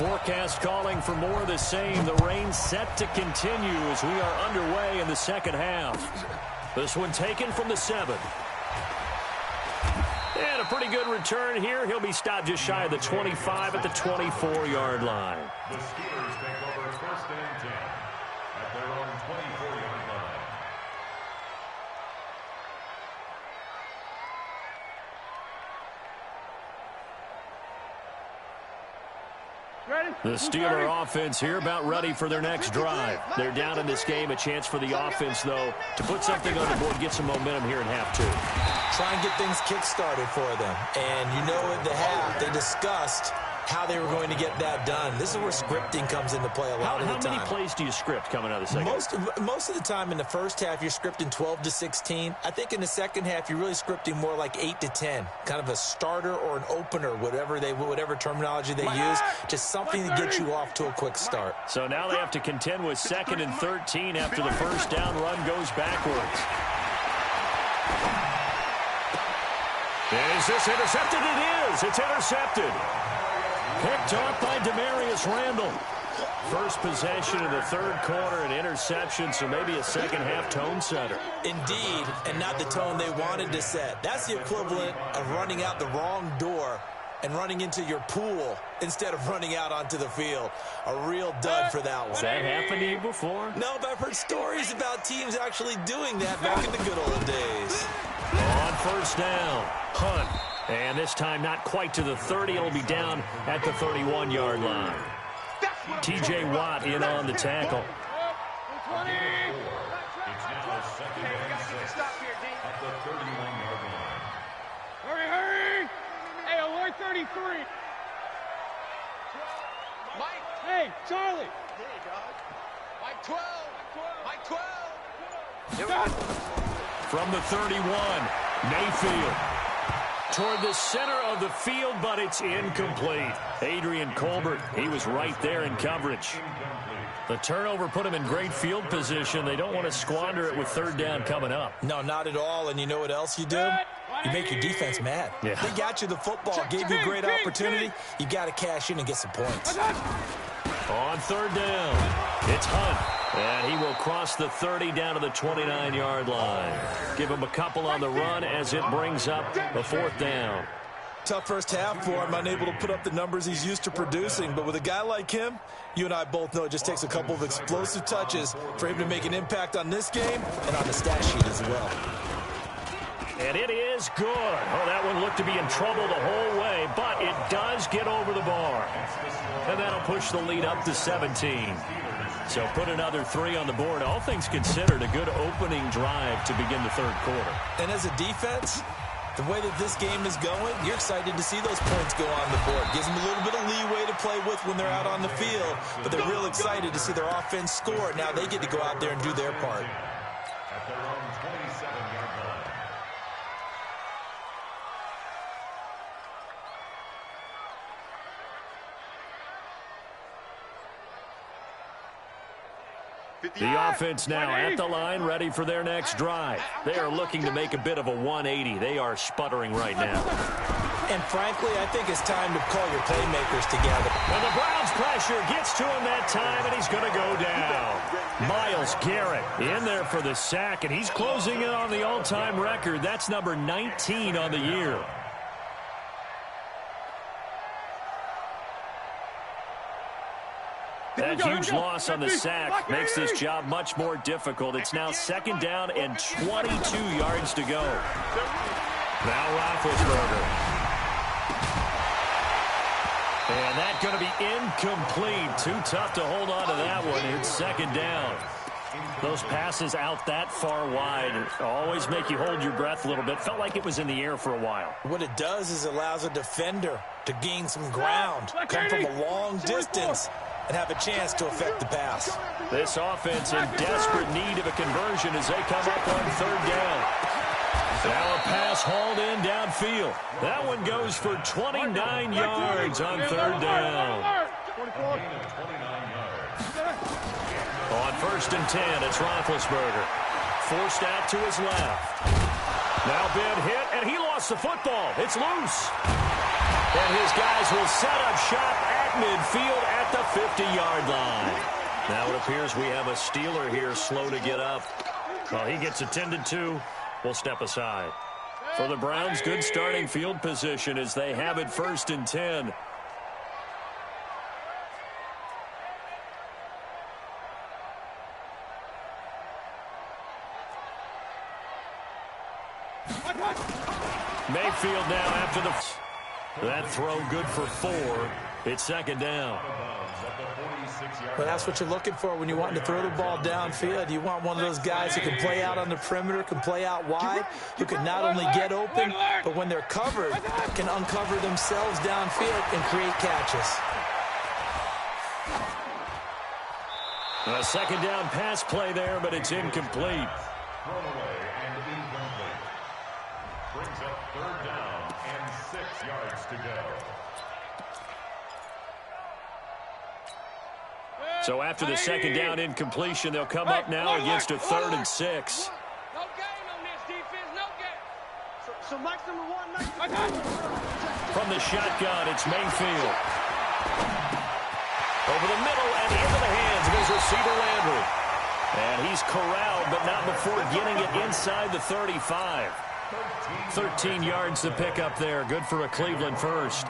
forecast calling for more of the same. The rain set to continue as we are underway in the second half. This one taken from the 7. And a pretty good return here. He'll be stopped just shy of the 25 at the 24-yard line. The Steelers take over 1st and 10 at their own 24-yard line. The Steeler offense here about ready for their next drive. They're down in this game. A chance for the offense, though, to put something on the board, get some momentum here in half 2. Try and get things kick-started for them. And you know in the half, they discussed how they were going to get that done. This is where scripting comes into play a lot of the time. How many plays do you script coming out of the second? Most of the time in the first half, you're scripting 12 to 16. I think in the second half, you're really scripting more like 8 to 10. Kind of a starter or an opener, whatever terminology they use. Just something to get you off to a quick start. So now they have to contend with 2nd and 13 after the first down run goes backwards. Is this intercepted? It is. It's intercepted. Picked off by Demarius Randall. First possession of the 3rd quarter, an interception, so maybe a second-half tone setter. Indeed, and not the tone they wanted to set. That's the equivalent of running out the wrong door and running into your pool instead of running out onto the field. A real dud for that one. Has that happened to you before? No, but I've heard stories about teams actually doing that back in the good old days. On 1st down, Hunt. And this time not quite to the 30. It'll be down at the 31-yard line. T.J. Watt in on the tackle. It's now 2nd and 6 at the 31-yard line. Hurry! Hey, alert 33. Mike. Hey, Charlie. Hey, dog. Mike 12. Mike 12. From the 31, Mayfield. Toward the center of the field, but it's incomplete. Adrian Colbert, he was right there in coverage. The turnover put him in great field position. They don't want to squander it with 3rd down coming up. No, not at all. And you know what else you do? You make your defense mad. Yeah. They got you the football, gave you a great opportunity. You got to cash in and get some points. On 3rd down, it's Hunt. And he will cross the 30 down to the 29-yard line. Give him a couple on the run as it brings up the 4th down. Tough first half for him, unable to put up the numbers he's used to producing. But with a guy like him, you and I both know it just takes a couple of explosive touches for him to make an impact on this game and on the stat sheet as well. And it is good. Oh, that one looked to be in trouble the whole way, but it does get over the bar. And that'll push the lead up to 17. So put another 3 on the board. All things considered, a good opening drive to begin the 3rd quarter. And as a defense, the way that this game is going, you're excited to see those points go on the board. Gives them a little bit of leeway to play with when they're out on the field, but they're real excited to see their offense score. Now they get to go out there and do their part. At their own 27-yard line. The offense now at the line, ready for their next drive. They are looking to make a bit of a 180. They are sputtering right now. And frankly, I think it's time to call your playmakers together. And the Browns pressure gets to him that time, and he's going to go down. Myles Garrett in there for the sack, and he's closing in on the all-time record. That's number 19 on the year. That huge loss on the sack makes this job much more difficult. It's now 2nd down and 22 yards to go. Now Roethlisberger. And that's going to be incomplete. Too tough to hold on to that one. It's 2nd down. Those passes out that far wide always make you hold your breath a little bit. Felt like it was in the air for a while. What it does is it allows a defender to gain some ground, come from a long distance, and have a chance to affect the pass. This offense in desperate need of a conversion as they come up on 3rd down. Now a pass hauled in downfield. That one goes for 29 yards on 3rd down. On 1st and 10, it's Roethlisberger. Forced out to his left. Now big hit, and he lost the football. It's loose. And his guys will set up shop at midfield 10-yard line. Now it appears we have a Steeler here slow to get up. Well, he gets attended to. We'll step aside. For the Browns, good starting field position as they have it 1st and 10. Mayfield now after that throw good for 4. It's 2nd down. Well, that's what you're looking for when you want to throw the ball downfield. You want one of those guys who can play out on the perimeter, can play out wide, who can not only get open, but when they're covered, can uncover themselves downfield and create catches. A 2nd down pass play there, but it's incomplete. Thrown away and incomplete. Brings up 3rd down and 6 yards to go. So after the 2nd down incompletion, they'll come up now against a 3rd and 6. No gain on this defense, no gain. So Mike's number 1. From the shotgun, it's Mayfield. Over the middle and into the hands of his receiver Landry. And he's corralled, but not before getting it inside the 35. 13 yards to pick up there. Good for a Cleveland first.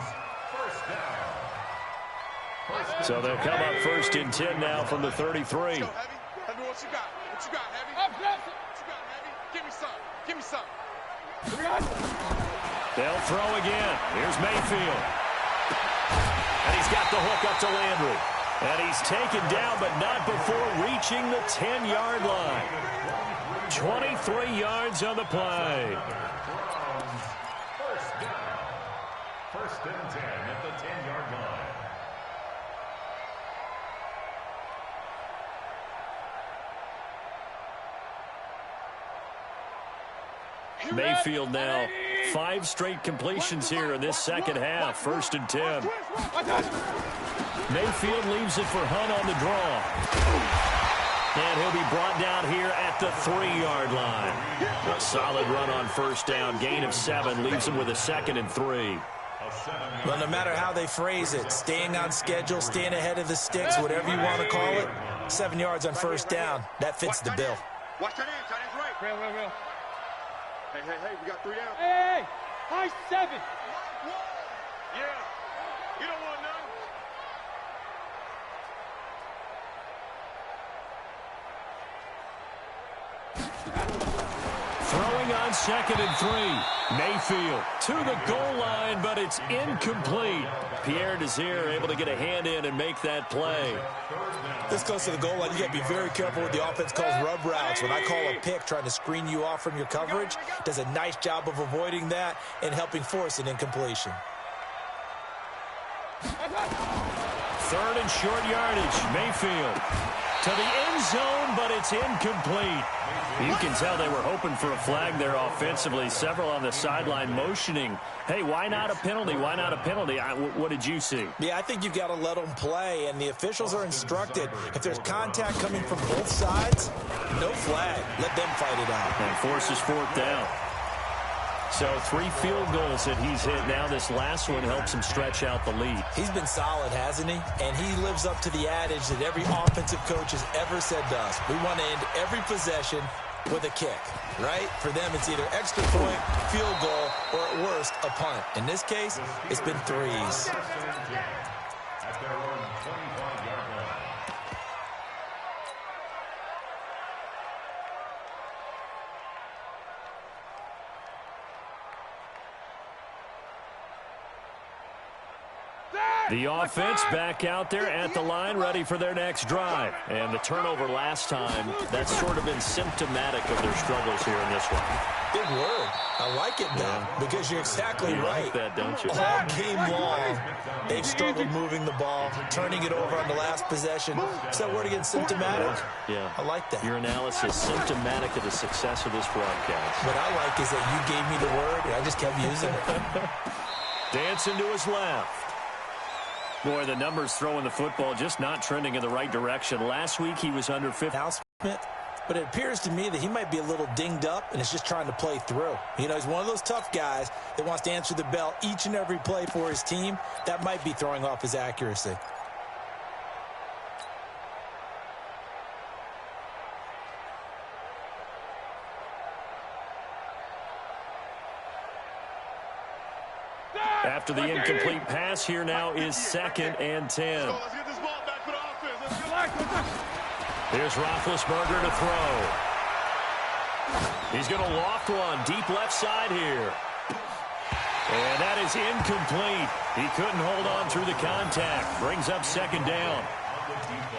So they'll come up 1st and 10 now from the 33. Let's go, Heavy. Heavy, what you got? What you got, Heavy? What you got, Heavy? Give me some. Give me some. They'll throw again. Here's Mayfield. And he's got the hook up to Landry. And he's taken down, but not before reaching the 10-yard line. 23 yards on the play. 1st and 10 at the 10-yard line. Mayfield now 5 straight completions here in this 2nd half. 1st and 10. Mayfield leaves it for Hunt on the draw. And he'll be brought down here at the 3-yard line. A solid run on 1st down. Gain of 7 leaves him with a 2nd and 3. Well, no matter how they phrase it, staying on schedule, staying ahead of the sticks, whatever you want to call it, 7 yards on 1st down. That fits the bill. Watch that end. Tight end's right. Real. Hey, we got 3 down. Hey, high 7. Yeah, you don't want none. Throwing on 2nd and 3. Mayfield to the goal line, but it's incomplete. Pierre Desir able to get a hand in and make that play. This close to the goal line, you got to be very careful what the offense calls rub routes. When I call a pick trying to screen you off from your coverage, does a nice job of avoiding that and helping force an incompletion. 3rd and short yardage. Mayfield to the end zone, but it's incomplete. You can tell they were hoping for a flag there offensively. Several on the sideline motioning, hey, why not a penalty? Why not a penalty? What did you see? Yeah, I think you've got to let them play, and the officials are instructed. If there's contact coming from both sides, no flag. Let them fight it out. And forces 4th down. So 3 field goals that he's hit. Now this last one helps him stretch out the lead. He's been solid, hasn't he? And he lives up to the adage that every offensive coach has ever said to us. We want to end every possession with a kick, right? For them, it's either extra point, field goal, or at worst, a punt. In this case, it's been 3s. At their own 25-yard line. The offense back out there at the line, ready for their next drive. And the turnover last time, that's sort of been symptomatic of their struggles here in this one. Big word. I like it, though, because you're exactly right. Like that, don't you? All game long, they've struggled moving the ball, turning it over on the last possession. Is that word again, symptomatic? Yeah. I like that. Your analysis, symptomatic of the success of this broadcast. What I like is that you gave me the word, and I just kept using it. Dancing to his left. Boy, the numbers throwing the football just not trending in the right direction. Last week he was under 50. But it appears to me that he might be a little dinged up and is just trying to play through. You know, he's one of those tough guys that wants to answer the bell each and every play for his team. That might be throwing off his accuracy. After the incomplete pass, here now is 2nd and 10. Let's get this ball back for the offense. Let's go. Here's Roethlisberger to throw. He's going to loft one deep left side here. And that is incomplete. He couldn't hold on through the contact. Brings up 2nd down.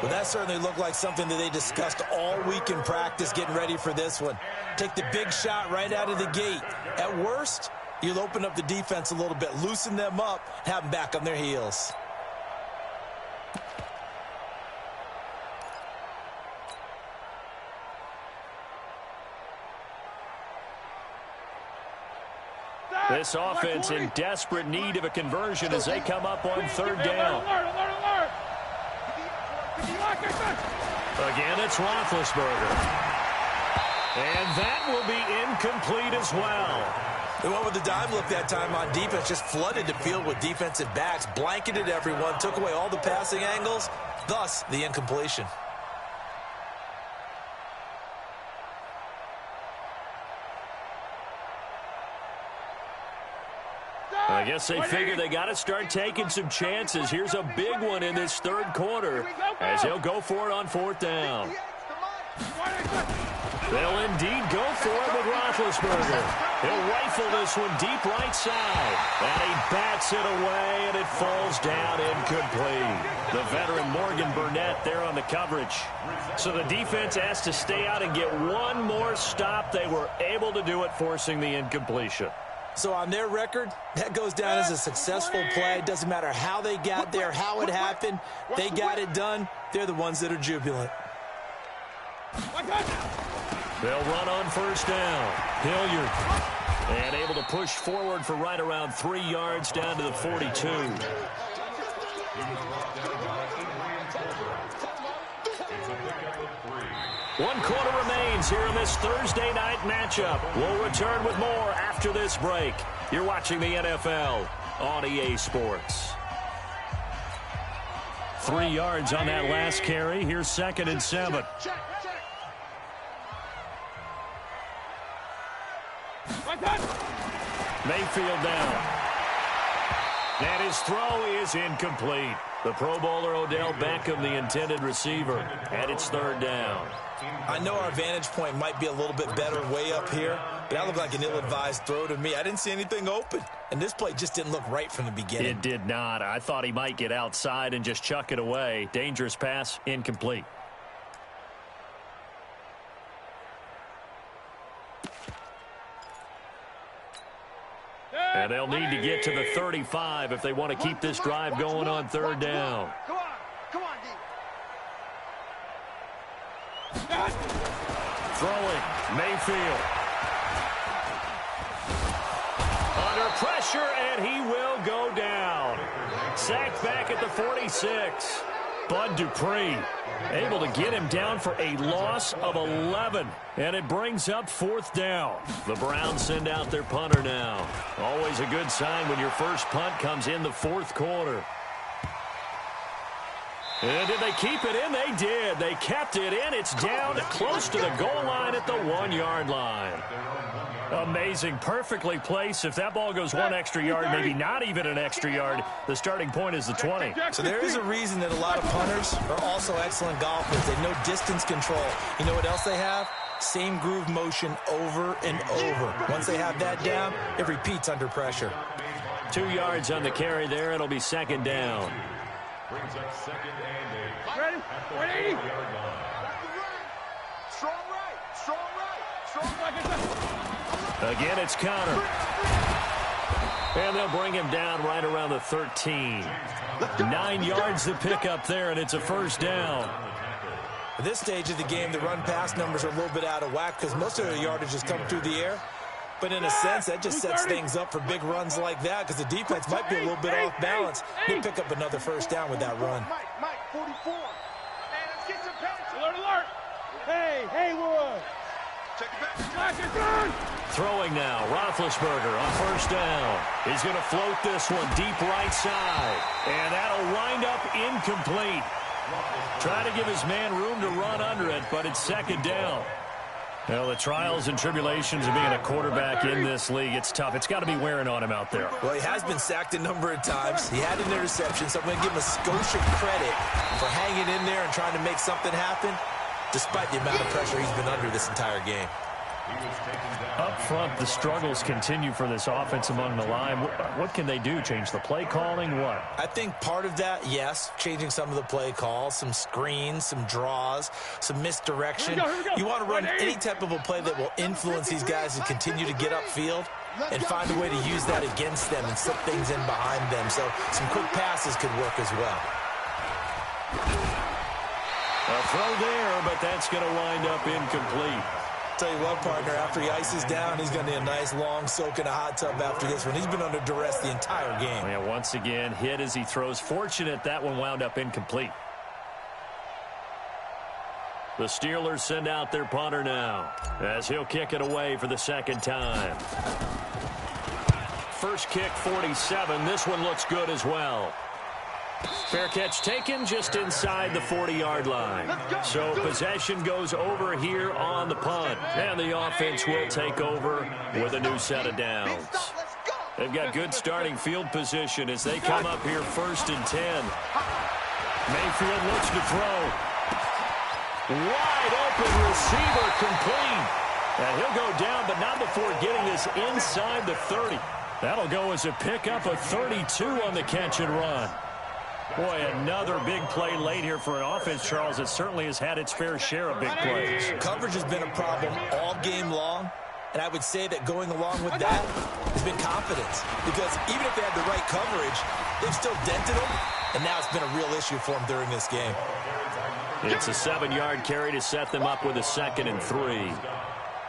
Well, that certainly looked like something that they discussed all week in practice getting ready for this one. Take the big shot right out of the gate. At worst, you'll open up the defense a little bit, loosen them up, have them back on their heels. This offense in desperate need of a conversion as they come up on 3rd down. Again, it's Roethlisberger. And that will be incomplete as well. They went with the dime look that time on defense, just flooded the field with defensive backs, blanketed everyone, took away all the passing angles, thus the incompletion. I guess they figure they got to start taking some chances. Here's a big one in this 3rd quarter as he'll go for it on 4th down. They'll indeed go for it with Roethlisberger. He'll rifle this one deep right side. And he bats it away, and it falls down incomplete. The veteran Morgan Burnett there on the coverage. So the defense has to stay out and get one more stop. They were able to do it, forcing the incompletion. So on their record, that goes down as a successful play. It doesn't matter how they got there, how it happened. They got it done. They're the ones that are jubilant. They'll run on 1st down. Hilliard. And able to push forward for right around 3 yards down to the 42. 1 quarter remains here in this Thursday night matchup. We'll return with more after this break. You're watching the NFL on EA Sports. 3 yards on that last carry. Here's 2nd and 7. Mayfield down. And his throw is incomplete. The Pro Bowler Odell Beckham, the intended receiver, and it's 3rd down. I know our vantage point might be a little bit better way up here, but that looked like an ill-advised throw to me. I didn't see anything open, and this play just didn't look right from the beginning. It did not. I thought he might get outside and just chuck it away. Dangerous pass, incomplete. And they'll need to get to the 35 if they want to keep this drive going on 3rd down. Come on, D. Throwing, Mayfield. Under pressure, and he will go down. Sacked back at the 46. Bud Dupree able to get him down for a loss of 11. And it brings up 4th down. The Browns send out their punter now. Always a good sign when your first punt comes in the 4th quarter. And did they keep it in? They did. They kept it in. It's down close to the goal line at the 1-yard line. Amazing. Perfectly placed. If that ball goes 1 extra yard, maybe not even an extra yard, the starting point is the 20. So there is a reason that a lot of punters are also excellent golfers. They know distance control. You know what else they have? Same groove motion over and over. Once they have that down, it repeats under pressure. 2 yards on the carry there. It'll be 2nd down. Brings up 2nd and 8. Ready? Ready? Strong right. Strong right. Strong right. Again, it's Connor. And they'll bring him down right around the 13. 9 yards to pick up there, and it's a 1st down. At this stage of the game, the run-pass numbers are a little bit out of whack because most of their yardage is coming through the air. But in a sense, that just sets things up for big runs like that because the defense might be a little bit off balance. They pick up another 1st down with that run. Mike, 44. Man, let's get some penalty. Alert, alert. Hey, Haywood. Check it back. Flash is good. Throwing now, Roethlisberger on 1st down. He's going to float this one deep right side. And that'll wind up incomplete. Try to give his man room to run under it, but it's 2nd down. Well, the trials and tribulations of being a quarterback in this league, it's tough. It's got to be wearing on him out there. Well, he has been sacked a number of times. He had an interception, so I'm going to give him a skosh of credit for hanging in there and trying to make something happen, despite the amount of pressure he's been under this entire game. Up front, the struggles continue for this offense among the line. What can they do? Change the play calling? What? I think part of that, yes, changing some of the play calls, some screens, some draws, some misdirection. Here we go. You want to run any type of a play that will influence these guys to continue to get upfield and find a way to use that against them and slip things in behind them. So some quick passes could work as well. A throw there, but that's going to wind up incomplete. Tell you what, partner, after he ices down, he's going to need a nice long soak in a hot tub after this one. He's been under duress the entire game. Yeah, once again, hit as he throws. Fortunate that one wound up incomplete. The Steelers send out their punter now as he'll kick it away for the second time. First kick, 47. This one looks good as well. Fair catch taken just inside the 40-yard line. So possession goes over here on the punt. And the offense will take over with a new set of downs. They've got good starting field position as they come up here 1st and 10. Mayfield looks to throw. Wide open receiver complete. And he'll go down, but not before getting this inside the 30. That'll go as a pickup of 32 on the catch and run. Boy, another big play late here for an offense, Charles, that certainly has had its fair share of big plays. Coverage has been a problem all game long, and I would say that going along with that has been confidence. Because even if they had the right coverage, they've still dented them, and now it's been a real issue for them during this game. It's a 7-yard carry to set them up with a 2nd and 3.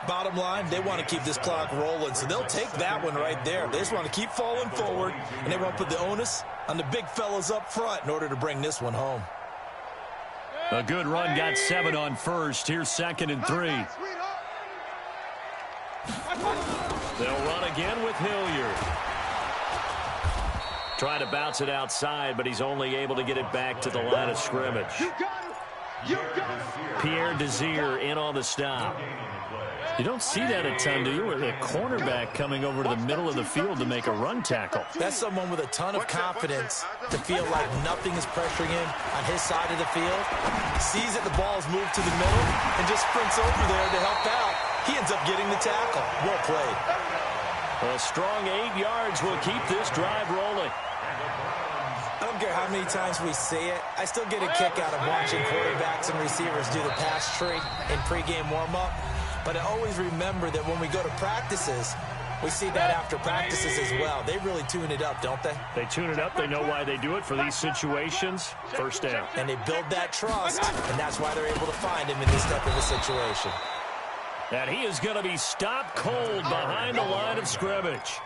Bottom line, they want to keep this clock rolling, so they'll take that one right there. They just want to keep falling forward, and they want to put the onus on the big fellas up front in order to bring this one home. A good run, got 7 on first. Here's 2nd and 3. They'll run again with Hilliard. Trying to bounce it outside, but he's only able to get it back to the line of scrimmage. Pierre Desir in on the stop. You don't see that a ton, do you? With a cornerback coming over to the middle of the field to make a run tackle. That's someone with a ton of confidence to feel like nothing is pressuring him on his side of the field. Sees that the ball's moved to the middle and just sprints over there to help out. He ends up getting the tackle. Well played. A strong 8 yards will keep this drive rolling. I don't care how many times we say it. I still get a kick out of watching quarterbacks and receivers do the pass tree in pregame warm-up. But I always remember that when we go to practices, we see that after practices as well. They really tune it up, don't they? They tune it up. They know why they do it for these situations. First down. And they build that trust, and that's why they're able to find him in this type of a situation. And he is going to be stopped cold behind the line of scrimmage.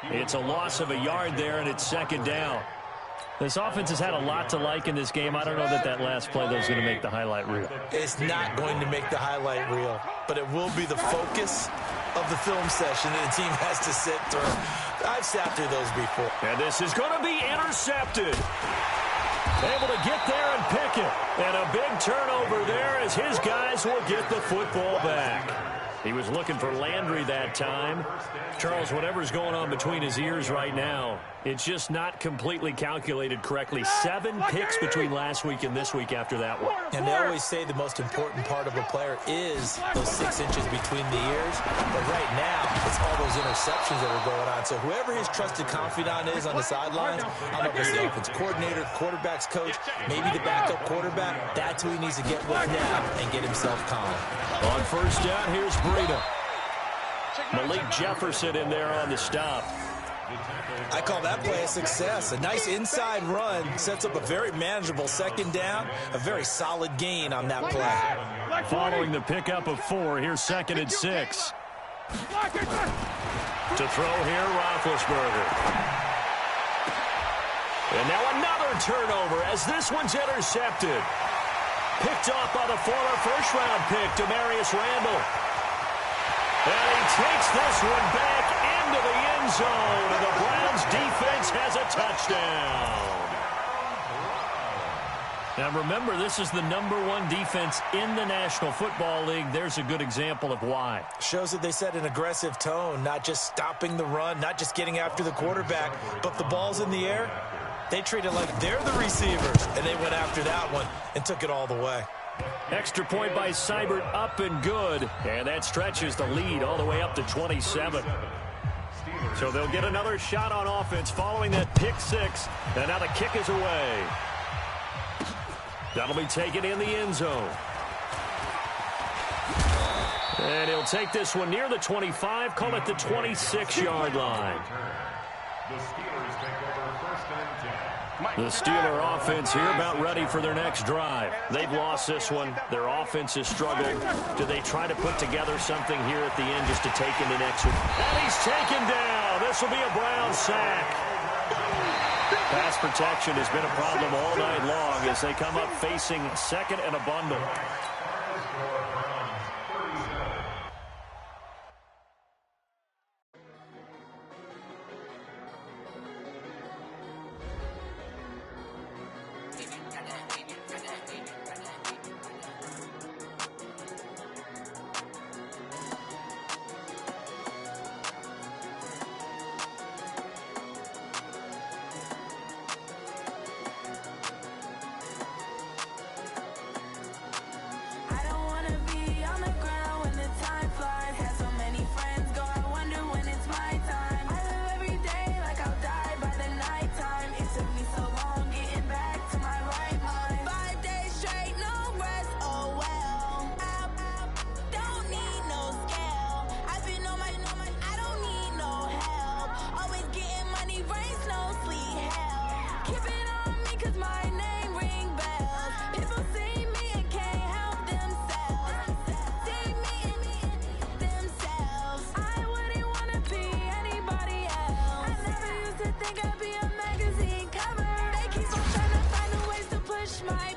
It's a loss of a yard there, and it's 2nd down. This offense has had a lot to like in this game. I don't know that that last play, though, is going to make the highlight reel. It's not going to make the highlight reel, but it will be the focus of the film session that the team has to sit through. I've sat through those before. And this is going to be intercepted. Able to get there and pick it. And a big turnover there as his guys will get the football back. He was looking for Landry that time. Charles, whatever's going on between his ears right now, it's just not completely calculated correctly. 7 picks between last week and this week after that one. And they always say the most important part of a player is those 6 inches between the ears. But right now, it's all those interceptions that are going on. So whoever his trusted confidant is on the sidelines, I don't know if it's the offense coordinator, quarterback's coach, maybe the backup quarterback, that's who he needs to get with now and get himself calm. On first down, here's Breida. Malik Jefferson in there on the stop. I call that play a success. A nice inside run sets up a very manageable 2nd down, a very solid gain on that play. Following the pickup of 4, here's 2nd and 6. To throw here, Roethlisberger. And now another turnover as this one's intercepted. Picked off by the former first-round pick, Demarius Randall. And he takes this one back into the end zone, and the Browns defense has a touchdown. Now remember, this is the #1 defense in the National Football League. There's a good example of why. Shows that they set an aggressive tone, not just stopping the run, not just getting after the quarterback, but the ball's in the air. They treat it like they're the receivers, and they went after that one and took it all the way. Extra point by Seibert, up and good. And that stretches the lead all the way up to 27. So they'll get another shot on offense following that pick six. And now the kick is away. That'll be taken in the end zone. And he'll take this one near the 25, call it the 26-yard line. The Steelers take over first and 10. The Steeler offense here about ready for their next drive. They've lost this one. Their offense has struggled. Do they try to put together something here at the end just to take in the next one? And he's taken down. This will be a Brown sack. Pass protection has been a problem all night long as they come up facing second and a bundle. Think I'd be a magazine cover. They keep on trying to find a ways to push my